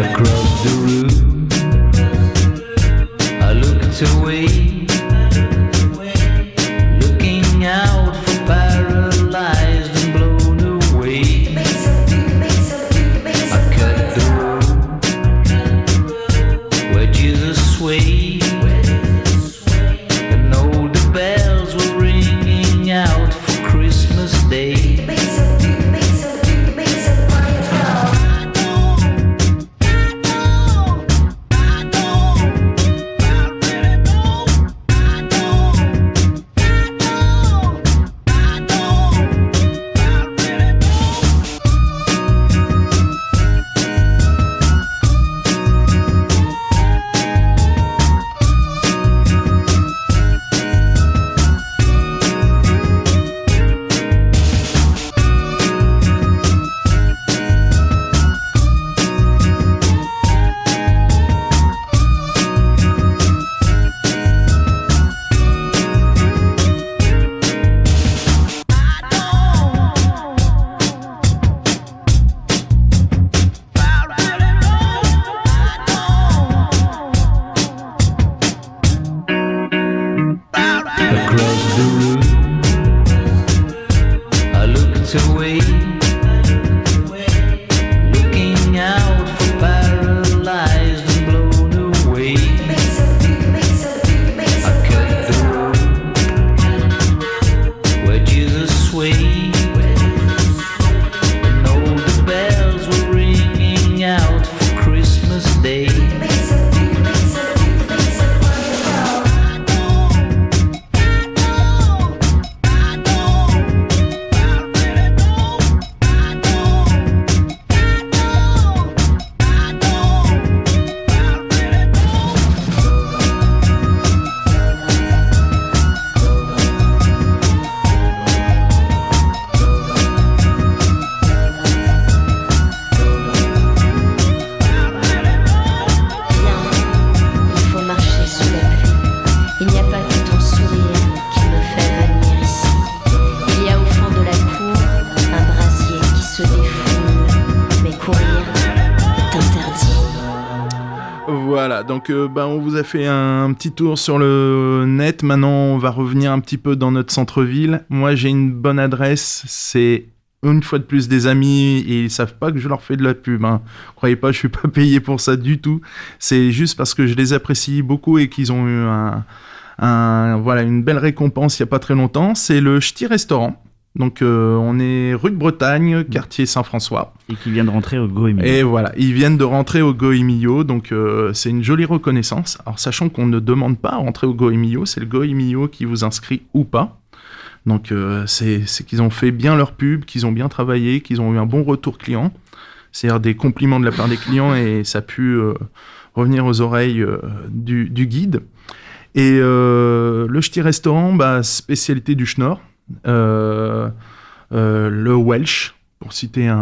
Across the room, I looked away, looking out for paralyzed and blown away. I cut the road slipped away, looking out for paralyzed and blown away. I cut the road where Jesus swayed, and all the bells were ringing out for Christmas Day. Voilà, donc on vous a fait un petit tour sur le net. Maintenant, on va revenir un petit peu dans notre centre-ville. Moi, j'ai une bonne adresse. C'est une fois de plus des amis et ils savent pas que je leur fais de la pub. Hein. Croyez pas, je suis pas payé pour ça du tout. C'est juste parce que je les apprécie beaucoup et qu'ils ont eu une belle récompense il y a pas très longtemps. C'est le Ch'ti Restaurant. Donc on est rue de Bretagne, quartier Saint-François. Et qui vient de rentrer au Goemio. Et voilà, ils viennent de rentrer au Goemio, donc c'est une jolie reconnaissance. Alors sachant qu'on ne demande pas à rentrer au Goemio, c'est le Goemio qui vous inscrit ou pas. Donc c'est qu'ils ont fait bien leur pub, qu'ils ont bien travaillé, qu'ils ont eu un bon retour client. C'est-à-dire des compliments de la part des clients et ça a pu revenir aux oreilles du guide. Et le Ch'ti Restaurant, spécialité du Schnorr. Le Welsh, pour citer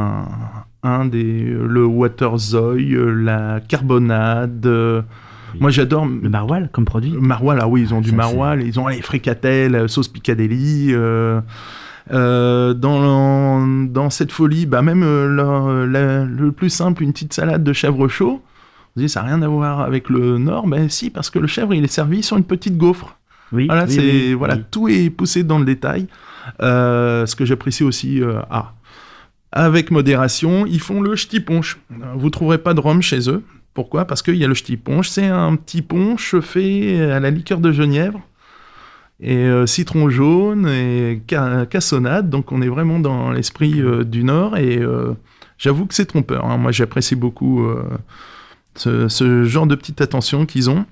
le Waterzooi, la carbonade. Moi j'adore. Le maroilles comme produit. Le maroilles, ah oui, ils ont du maroilles, ils ont les fricadelles, sauce Piccadilly. Dans cette folie, même le plus simple, une petite salade de chèvre chaud. Vous dites, ça n'a rien à voir avec le Nord, si, parce que le chèvre il est servi sur une petite gaufre. Oui, voilà, oui. Tout est poussé dans le détail. Ce que j'apprécie aussi, avec modération, ils font le ch'ti punch. Vous trouverez pas de rhum chez eux. Pourquoi ? Parce qu'il y a le ch'ti punch. C'est un petit punch fait à la liqueur de genièvre et citron jaune et cassonade. Donc on est vraiment dans l'esprit du Nord et j'avoue que c'est trompeur. Hein. Moi j'apprécie beaucoup ce genre de petite attention qu'ils ont.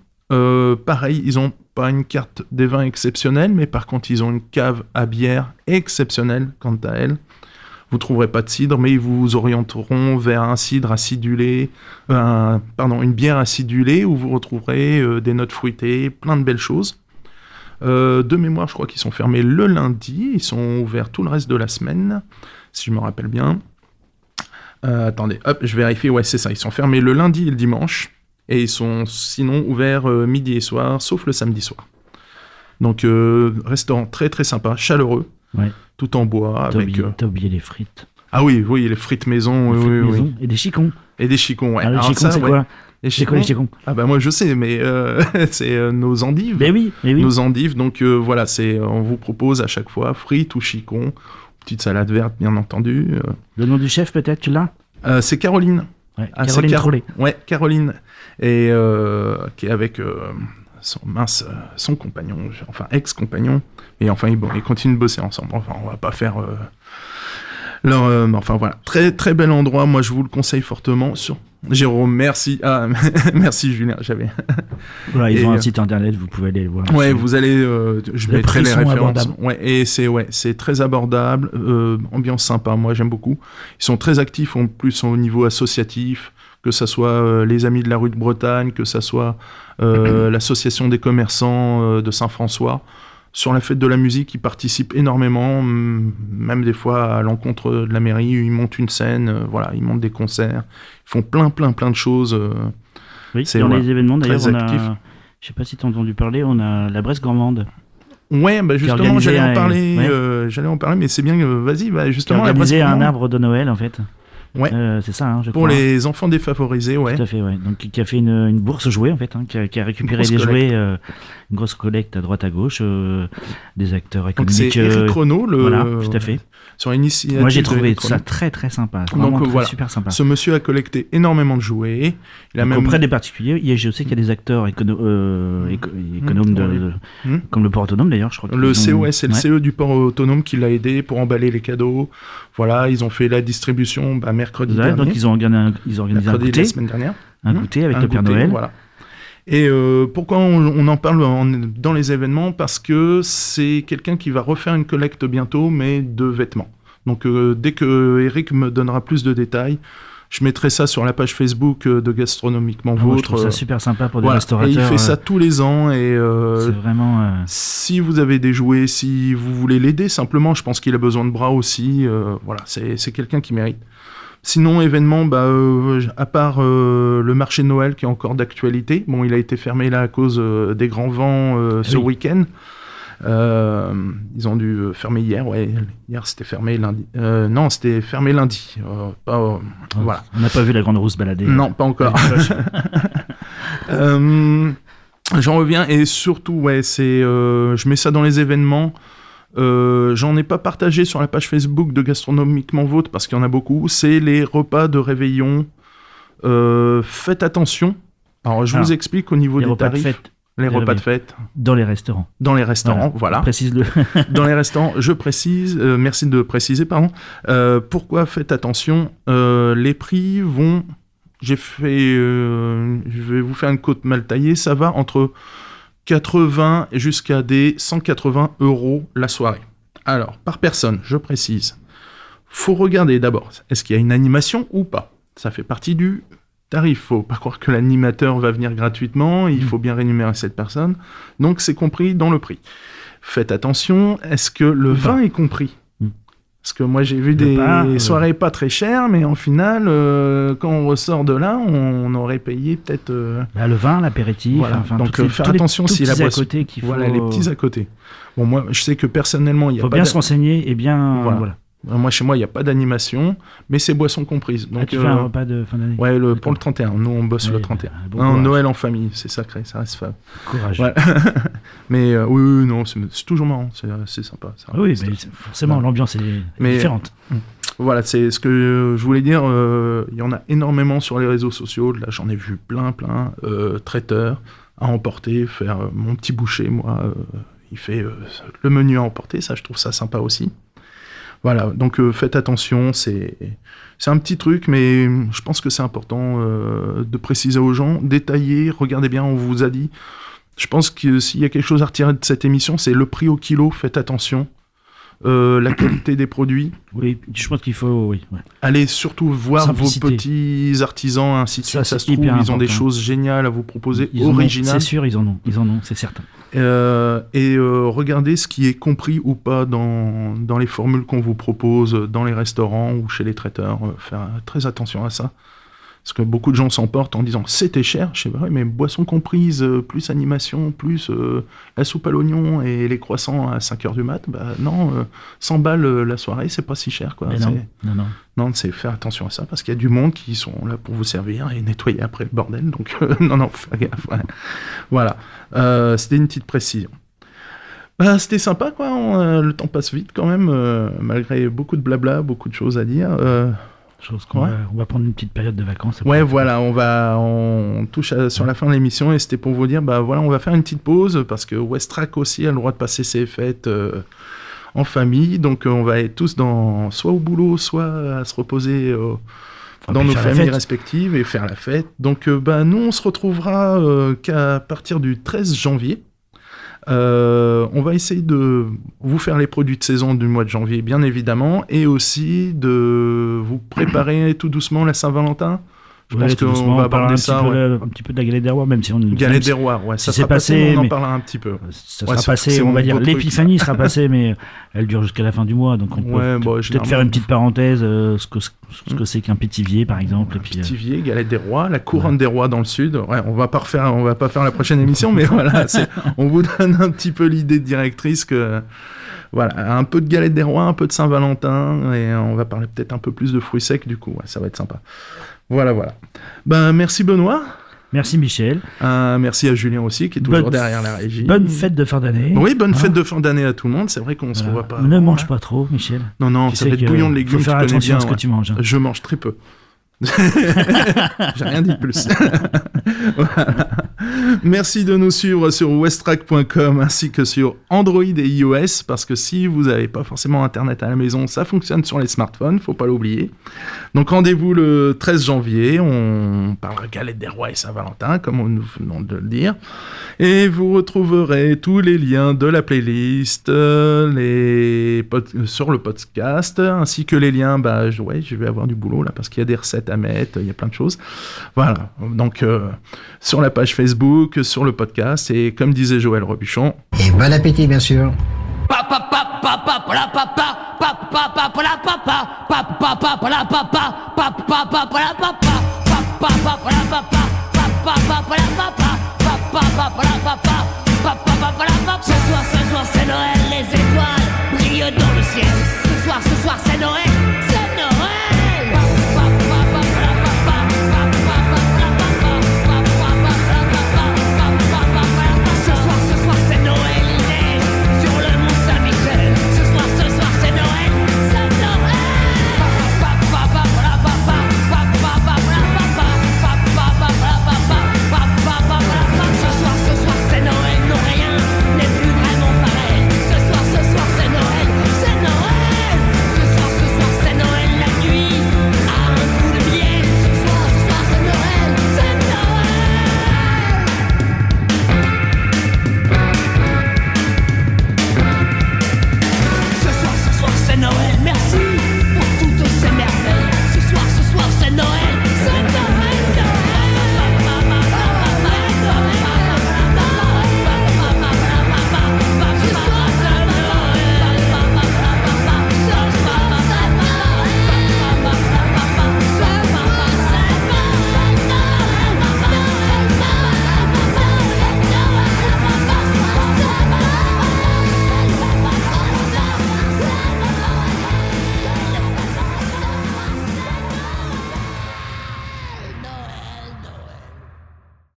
Pareil, ils ont pas une carte des vins exceptionnelle, mais par contre ils ont une cave à bière exceptionnelle quant à elle. Vous trouverez pas de cidre, mais ils vous orienteront vers un cidre acidulé, une bière acidulée où vous retrouverez des notes fruitées, plein de belles choses. De mémoire, je crois qu'ils sont fermés le lundi, ils sont ouverts tout le reste de la semaine, si je me rappelle bien. Attendez, hop, je vérifie, ouais c'est ça, ils sont fermés le lundi et le dimanche. Et ils sont sinon ouverts midi et soir, sauf le samedi soir. Donc, restaurant très très sympa, chaleureux, ouais. Tout en bois. T'as oublié les frites. Ah oui, les frites maison. Oui. Et des chicons. Et des chicons, ouais. Alors, les chicons, c'est quoi ? C'est quoi les chicons ? Ah moi je sais, mais c'est nos endives. Mais oui. Nos endives, donc voilà, on vous propose à chaque fois frites ou chicons, petite salade verte bien entendu. Le nom du chef peut-être, tu l'as ? C'est Caroline. Ouais, Caroline Trollet. Ouais, Caroline. Et qui est avec son compagnon, enfin ex-compagnon. Et enfin, ils continuent de bosser ensemble. Enfin, on va pas faire enfin voilà, très très bel endroit. Moi, je vous le conseille fortement. Jérôme, merci. Ah, merci Julien. Voilà, ils ont un site internet, vous pouvez aller le voir. Ouais, vous allez. Je mettrai les références. Ouais, et c'est très abordable, ambiance sympa. Moi, j'aime beaucoup. Ils sont très actifs en plus au niveau associatif. Que ça soit les Amis de la rue de Bretagne, que ça soit l'association des commerçants de Saint-François. Sur la fête de la musique, ils participent énormément, même des fois à l'encontre de la mairie, ils montent une scène, ils montent des concerts, ils font plein de choses. Oui, dans les événements d'ailleurs, je sais pas si tu as entendu parler, on a la Bresse Gourmande. Ouais, justement, j'allais en parler, mais c'est bien, vas-y, justement. Qui a organisé un arbre de Noël en fait. Ouais. C'est ça, je crois. Pour les enfants défavorisés, ouais. Tout à fait, ouais. Donc, qui a fait une bourse jouets, en fait, qui a récupéré des jouets, une grosse collecte à droite à gauche, des acteurs économiques. Donc, c'est Eric Renaud, voilà, tout à fait. sur initiative. Moi, j'ai de trouvé Electronic. ça très très sympa. Donc, Vraiment très, voilà. super sympa. Ce monsieur a collecté énormément de jouets. Il a Donc, même auprès des particuliers, je sais qu'il y a des acteurs économes, Mmh. comme le port autonome d'ailleurs, je crois. le qu'ils ont- CE, c'est le CE du port autonome qui l'a aidé pour emballer les cadeaux. Voilà, ils ont fait la distribution mercredi Ouais, dernier. donc ils ont organisé un mercredi de goûter, la semaine dernière. avec Un le Père goûter, Noël. Voilà. Et pourquoi on en parle dans les événements? Parce que c'est quelqu'un qui va refaire une collecte bientôt, mais de vêtements. Donc dès que Eric me donnera plus de détails, je mettrai ça sur la page Facebook de Gastronomiquement Moi, je Vôtre. trouve ça super sympa pour des Voilà. restaurateurs. Et il fait ça tous les ans. Et C'est vraiment. si vous avez des jouets, si vous voulez l'aider, simplement, je pense qu'il a besoin de bras aussi. Voilà, c'est quelqu'un qui mérite. Sinon, événement, à part le marché de Noël qui est encore d'actualité, bon, il a été fermé là à cause des grands vents ce oui. week-end. Ils ont dû fermer hier, ouais. Hier, c'était fermé lundi. Non, c'était fermé lundi. Voilà. On n'a pas vu la grande rousse balader. Non, pas encore. J'en reviens et surtout, ouais, je mets ça dans les événements. J'en ai pas partagé sur la page Facebook de Gastronomiquement Vôtre parce qu'il y en a beaucoup. C'est les repas de réveillon. Faites attention. Alors, je vous explique au niveau Les des repas de tarifs. fête Les repas de fête dans les restaurants. dans les restaurants, voilà. Précise-le. Dans les restaurants, je précise, merci de préciser, pardon. Pourquoi faites attention, les prix vont, je vais vous faire une cote mal taillée, ça va entre 80 jusqu'à des 180 € la soirée. Alors, par personne, je précise, faut regarder d'abord, est-ce qu'il y a une animation ou pas? Ça fait partie du tarif. Faut pas croire que l'animateur va venir gratuitement, il faut bien rémunérer cette personne. Donc c'est compris dans le prix. Faites attention, est-ce que le vin est compris? Parce que moi j'ai vu des soirées pas très chères, mais en final, quand on ressort de là, on aurait payé peut-être... Le vin, l'apéritif, Voilà. Donc faire attention si la boisson... Voilà, les petits à côté. Bon, moi je sais que personnellement, il faut bien se renseigner et bien... Voilà. Moi, chez moi, il n'y a pas d'animation, mais c'est boissons comprises. Donc, tu fais un repas de fin d'année? Ouais, pour le 31. Nous, on bosse le 31. Noël en famille, c'est sacré, ça reste fab. Courage. Ouais. Mais oui, non, c'est toujours marrant, c'est sympa. Oui, mais forcément, l'ambiance est différente. Voilà, c'est ce que je voulais dire. Il y en a énormément sur les réseaux sociaux. Là, j'en ai vu plein. Traiteurs à emporter, faire mon petit boucher, moi. Il fait le menu à emporter, ça, je trouve ça sympa aussi. Voilà, donc faites attention, c'est un petit truc, mais je pense que c'est important de préciser aux gens, détailler, regardez bien, on vous a dit. Je pense que s'il y a quelque chose à retirer de cette émission, c'est le prix au kilo, faites attention. La qualité des produits. Oui, je pense qu'il faut... Oui, ouais. Allez surtout voir Simplicité. vos petits artisans, ainsi de suite. Ça se trouve, ils ont des choses géniales à vous proposer, originales. C'est sûr, ils en ont, c'est certain. Regardez ce qui est compris ou pas dans les formules qu'on vous propose dans les restaurants ou chez les traiteurs. Faire très attention à ça. Parce que beaucoup de gens s'emportent en disant c'était cher, je sais pas, mais boissons comprises, plus animation, plus la soupe à l'oignon et les croissants à 5h du mat, non, 100 balles la soirée, c'est pas si cher, quoi. Non, c'est faire attention à ça, parce qu'il y a du monde qui sont là pour vous servir et nettoyer après le bordel, donc non, faut faire gaffe. Ouais. Voilà, c'était une petite précision. C'était sympa, quoi, le temps passe vite quand même, malgré beaucoup de blabla, beaucoup de choses à dire. On va prendre une petite période de vacances. Ouais, voilà, on touche sur la fin de l'émission et c'était pour vous dire, voilà, on va faire une petite pause parce que Westrack aussi a le droit de passer ses fêtes en famille, donc on va être tous soit au boulot, soit à se reposer dans nos familles respectives et faire la fête. Donc nous, on se retrouvera qu'à partir du 13 janvier. On va essayer de vous faire les produits de saison du mois de janvier, bien évidemment, et aussi de vous préparer tout doucement la Saint-Valentin. Je pense qu'on va aborder ça. Un petit peu de la galette des rois, même si on... Galette des rois, ouais. Ça sera passé, on en parlera un petit peu. Ça sera passé, on va dire, l'épiphanie sera passée, mais elle dure jusqu'à la fin du mois, donc on peut peut-être faire une petite parenthèse, ce que c'est qu'un pétivier, par exemple. Pétivier, galette des rois, la couronne des rois dans le sud. Ouais, on va pas faire la prochaine émission, mais voilà, on vous donne un petit peu l'idée de directrice que... Voilà, un peu de galette des rois, un peu de Saint-Valentin, et on va parler peut-être un peu plus de fruits secs, du coup, ça va être sympa. Voilà. Merci Benoît. Merci Michel. Merci à Julien aussi, qui est toujours derrière la régie. Bonne fête de fin d'année. Oui, bonne fête de fin d'année à tout le monde. C'est vrai qu'on se revoit pas. Ne mange pas trop, Michel. Non, ça va être bouillon de légumes. Faut faire attention à ce que tu manges. Je mange très peu. J'ai rien dit de plus. Voilà. Merci de nous suivre sur westrack.com ainsi que sur Android et iOS, parce que si vous n'avez pas forcément internet à la maison, ça fonctionne sur les smartphones, faut pas l'oublier. Donc rendez-vous le 13 janvier, on parlera galette des rois et Saint-Valentin, comme nous venons de le dire, et vous retrouverez tous les liens de la playlist sur le podcast, ainsi que les liens, je vais avoir du boulot là, parce qu'il y a des recettes à mettre, il y a plein de choses. Voilà, donc sur la page Facebook, sur le podcast, et comme disait Joël Robuchon... Et bon appétit, bien sûr. Ce soir, c'est Noël, les étoiles brillent dans le ciel. Ce soir, c'est Noël.